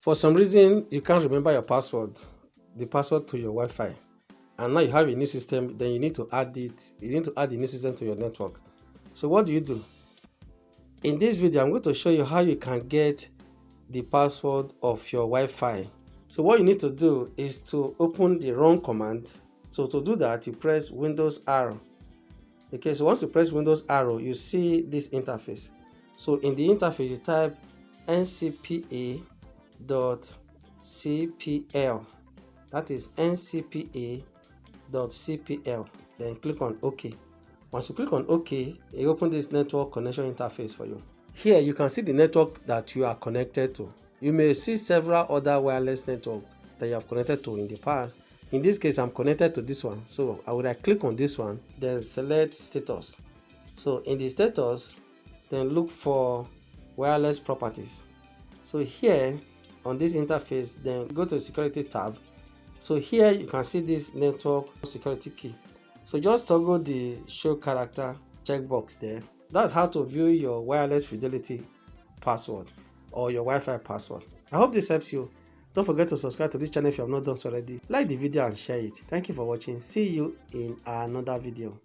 For some reason, you can't remember your password, the password to your Wi-Fi, and now you have a new system, then you need to add it. You need to add the new system to your network. So what do you do? In this video, I'm going to show you how you can get the password of your Wi-Fi. So what you need to do is to open the run command. So to do that, you press Windows arrow. Okay, so once you press Windows arrow, you see this interface. So in the interface, you type ncpa.cpl. That is ncpa.cpl. Then click on OK. Once you click on OK, it opens this network connection interface for you. Here you can see the network that you are connected to. You may see several other wireless networks that you have connected to in the past. In this case, I'm connected to this one. So I would click on this one, then select status. So in the status, then look for wireless properties. So here on this interface, then go to the security tab. So here you can see this network security key. So just toggle the show character checkbox there. That's how to view your wireless fidelity password or your Wi-Fi password. I hope this helps you. Don't forget to subscribe to this channel if you have not done so already. Like the video and share it. Thank you for watching. See you in another video.